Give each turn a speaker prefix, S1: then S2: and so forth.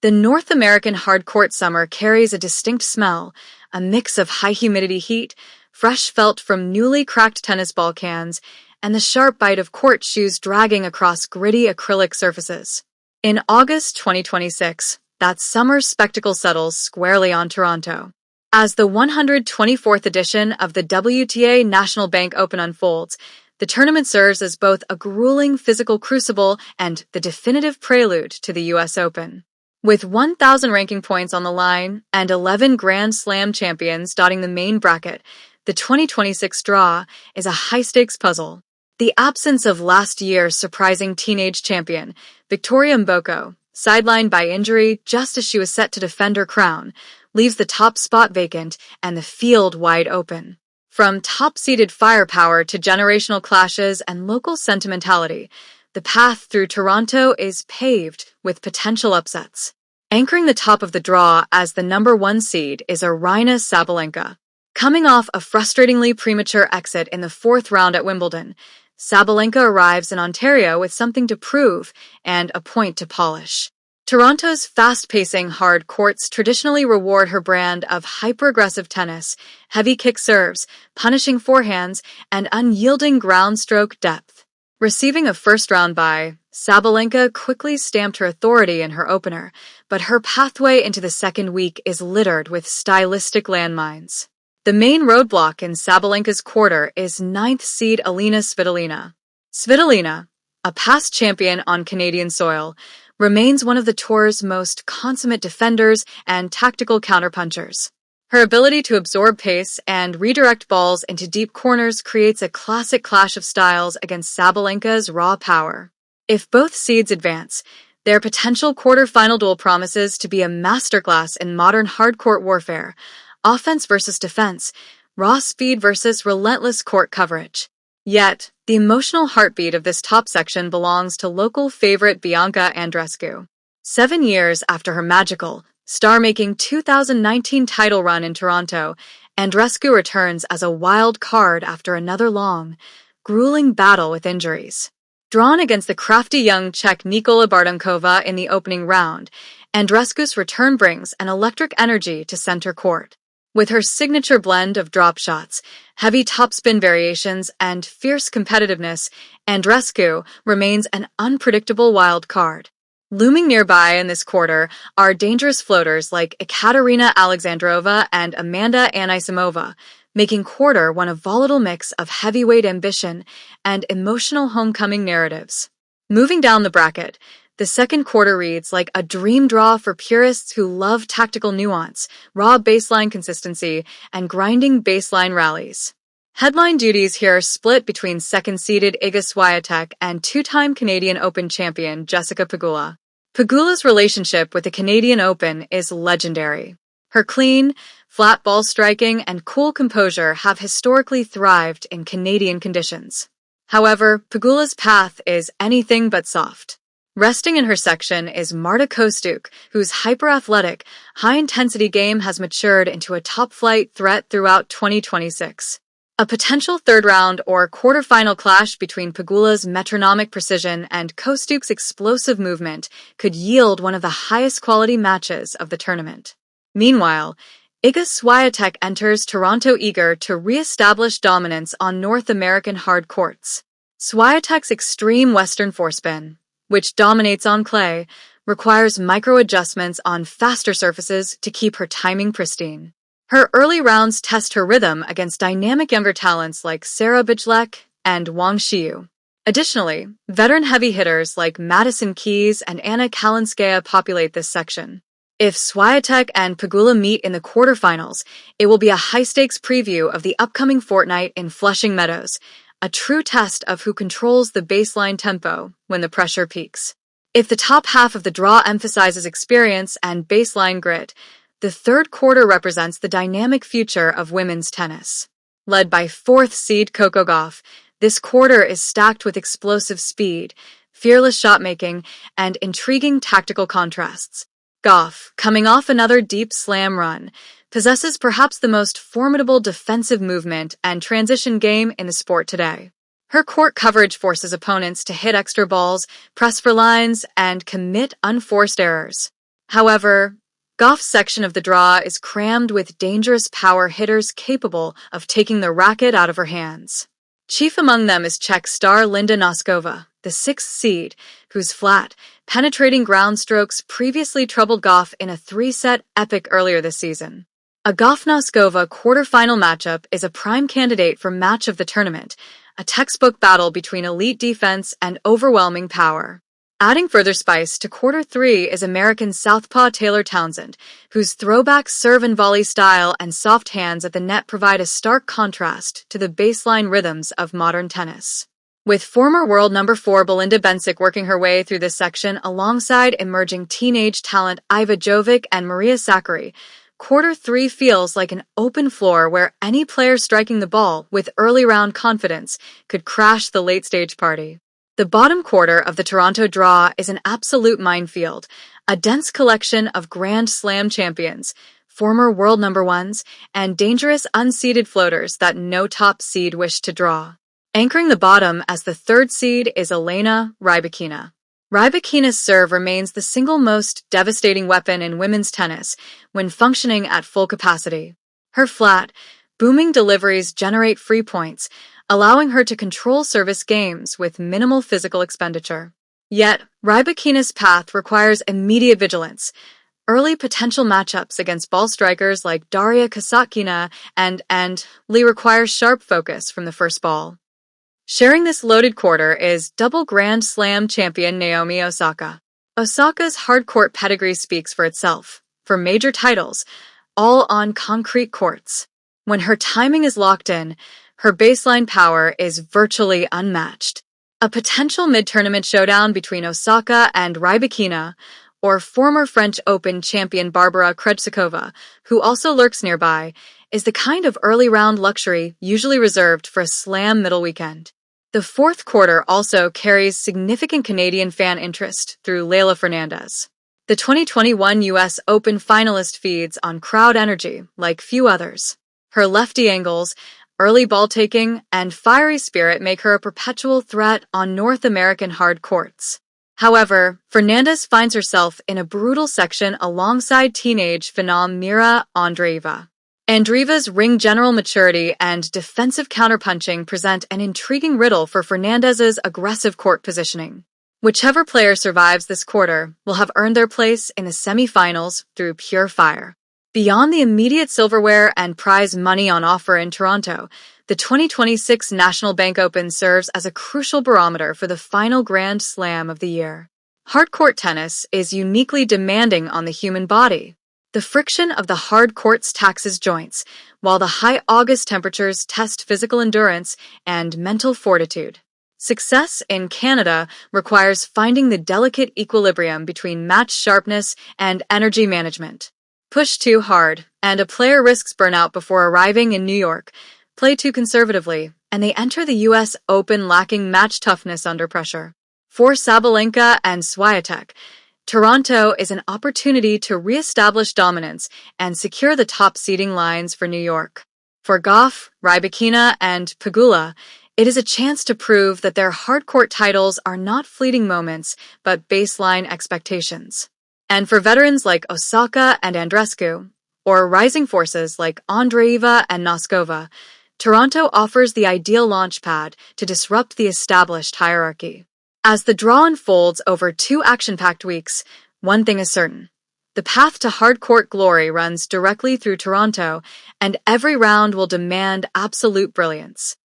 S1: The North American hard-court summer carries a distinct smell, a mix of high-humidity heat, fresh felt from newly cracked tennis ball cans, and the sharp bite of court shoes dragging across gritty acrylic surfaces. In August 2026, that summer spectacle settles squarely on Toronto. As the 124th edition of the WTA National Bank Open unfolds, the tournament serves as both a grueling physical crucible and the definitive prelude to the US Open. With 1,000 ranking points on the line and 11 Grand Slam champions dotting the main bracket, the 2026 draw is a high-stakes puzzle. The absence of last year's surprising teenage champion, Victoria Mboko, sidelined by injury just as she was set to defend her crown, leaves the top spot vacant and the field wide open. From top-seeded firepower to generational clashes and local sentimentality, the path through Toronto is paved with potential upsets. Anchoring the top of the draw as the number 1 seed is Aryna Sabalenka. Coming off a frustratingly premature exit in the 4th round at Wimbledon, Sabalenka arrives in Ontario with something to prove and a point to polish. Toronto's fast-pacing hard courts traditionally reward her brand of hyper-aggressive tennis, heavy kick serves, punishing forehands, and unyielding ground stroke depth. Receiving a first-round bye, Sabalenka quickly stamped her authority in her opener, but her pathway into the second week is littered with stylistic landmines. The main roadblock in Sabalenka's quarter is 9th seed Alina Svitolina. Svitolina, a past champion on Canadian soil, remains one of the tour's most consummate defenders and tactical counterpunchers. Her ability to absorb pace and redirect balls into deep corners creates a classic clash of styles against Sabalenka's raw power. If both seeds advance, their potential quarter-final duel promises to be a masterclass in modern hard-court warfare, offense versus defense, raw speed versus relentless court coverage. Yet, the emotional heartbeat of this top section belongs to local favorite Bianca Andreescu. 7 years after her magical, star-making 2019 title run in Toronto, Andreescu returns as a wild card after another long, grueling battle with injuries. Drawn against the crafty young Czech Nikola Bartonkova in the opening round, Andreescu's return brings an electric energy to center court. With her signature blend of drop shots, heavy topspin variations, and fierce competitiveness, Andreescu remains an unpredictable wild card. Looming nearby in this quarter are dangerous floaters like Ekaterina Alexandrova and Amanda Anisimova, making quarter one a volatile mix of heavyweight ambition and emotional homecoming narratives. Moving down the bracket, the second quarter reads like a dream draw for purists who love tactical nuance, raw baseline consistency, and grinding baseline rallies. Headline duties here are split between second-seeded Iga Swiatek and 2-time Canadian Open champion Jessica Pegula. Pegula's relationship with the Canadian Open is legendary. Her clean, flat ball striking and cool composure have historically thrived in Canadian conditions. However, Pegula's path is anything but soft. Resting in her section is Marta Kostyuk, whose hyper-athletic, high-intensity game has matured into a top-flight threat throughout 2026. A potential third-round or quarter-final clash between Pegula's metronomic precision and Kostyuk's explosive movement could yield one of the highest-quality matches of the tournament. Meanwhile, Iga Swiatek enters Toronto eager to re-establish dominance on North American hard courts. Swiatek's extreme Western forespin, which dominates on clay, requires micro-adjustments on faster surfaces to keep her timing pristine. Her early rounds test her rhythm against dynamic younger talents like Sarah Bijlek and Wang Xiyu. Additionally, veteran heavy hitters like Madison Keys and Anna Kalinskaya populate this section. If Swiatek and Pegula meet in the quarterfinals, it will be a high-stakes preview of the upcoming fortnight in Flushing Meadows, a true test of who controls the baseline tempo when the pressure peaks. If the top half of the draw emphasizes experience and baseline grit, the third quarter represents the dynamic future of women's tennis. Led by 4th seed Coco Gauff, this quarter is stacked with explosive speed, fearless shot-making, and intriguing tactical contrasts. Gauff, coming off another deep slam run, possesses perhaps the most formidable defensive movement and transition game in the sport today. Her court coverage forces opponents to hit extra balls, press for lines, and commit unforced errors. However, Gauff's section of the draw is crammed with dangerous power hitters capable of taking the racket out of her hands. Chief among them is Czech star Linda Noskova, the sixth seed, whose flat, penetrating ground strokes previously troubled Gauff in a three-set epic earlier this season. A Gauff-Noskova quarterfinal matchup is a prime candidate for match of the tournament, a textbook battle between elite defense and overwhelming power. Adding further spice to quarter three is American southpaw Taylor Townsend, whose throwback serve and volley style and soft hands at the net provide a stark contrast to the baseline rhythms of modern tennis. With former world number 4 Belinda Bencic working her way through this section alongside emerging teenage talent Iva Jovic and Maria Sakkari, quarter three feels like an open floor where any player striking the ball with early round confidence could crash the late-stage party. The bottom quarter of the Toronto draw is an absolute minefield, a dense collection of Grand Slam champions, former world number ones, and dangerous unseeded floaters that no top seed wished to draw. Anchoring the bottom as the third seed is Elena Rybakina. Rybakina's serve remains the single most devastating weapon in women's tennis when functioning at full capacity. Her flat, booming deliveries generate free points, allowing her to control service games with minimal physical expenditure. Yet, Rybakina's path requires immediate vigilance. Early potential matchups against ball strikers like Daria Kasatkina and Lee require sharp focus from the first ball. Sharing this loaded quarter is double Grand Slam champion Naomi Osaka. Osaka's hard-court pedigree speaks for itself, for major titles, all on concrete courts. When her timing is locked in, her baseline power is virtually unmatched. A potential mid-tournament showdown between Osaka and Rybakina, or former French Open champion Barbara Krejcikova, who also lurks nearby, is the kind of early-round luxury usually reserved for a slam middle weekend. The fourth quarter also carries significant Canadian fan interest through Leylah Fernandez. The 2021 U.S. Open finalist feeds on crowd energy like few others. Her lefty angles, early ball taking, and fiery spirit make her a perpetual threat on North American hard courts. However, Fernandez finds herself in a brutal section alongside teenage phenom Mira Andreeva. Andreeva's ring general maturity and defensive counterpunching present an intriguing riddle for Fernandez's aggressive court positioning. Whichever player survives this quarter will have earned their place in the semi-finals through pure fire. Beyond the immediate silverware and prize money on offer in Toronto, the 2026 National Bank Open serves as a crucial barometer for the final Grand Slam of the year. Hard-court tennis is uniquely demanding on the human body. The friction of the hard courts taxes joints, while the high August temperatures test physical endurance and mental fortitude. Success in Canada requires finding the delicate equilibrium between match sharpness and energy management. Push too hard, and a player risks burnout before arriving in New York. Play too conservatively, and they enter the U.S. Open lacking match toughness under pressure. For Sabalenka and Swiatek, Toronto is an opportunity to re-establish dominance and secure the top seeding lines for New York. For Gauff, Rybakina, and Pegula, it is a chance to prove that their hard-court titles are not fleeting moments, but baseline expectations. And for veterans like Osaka and Andreescu, or rising forces like Andreeva and Noskova, Toronto offers the ideal launchpad to disrupt the established hierarchy. As the draw unfolds over 2 action-packed weeks, one thing is certain. The path to hard-court glory runs directly through Toronto, and every round will demand absolute brilliance.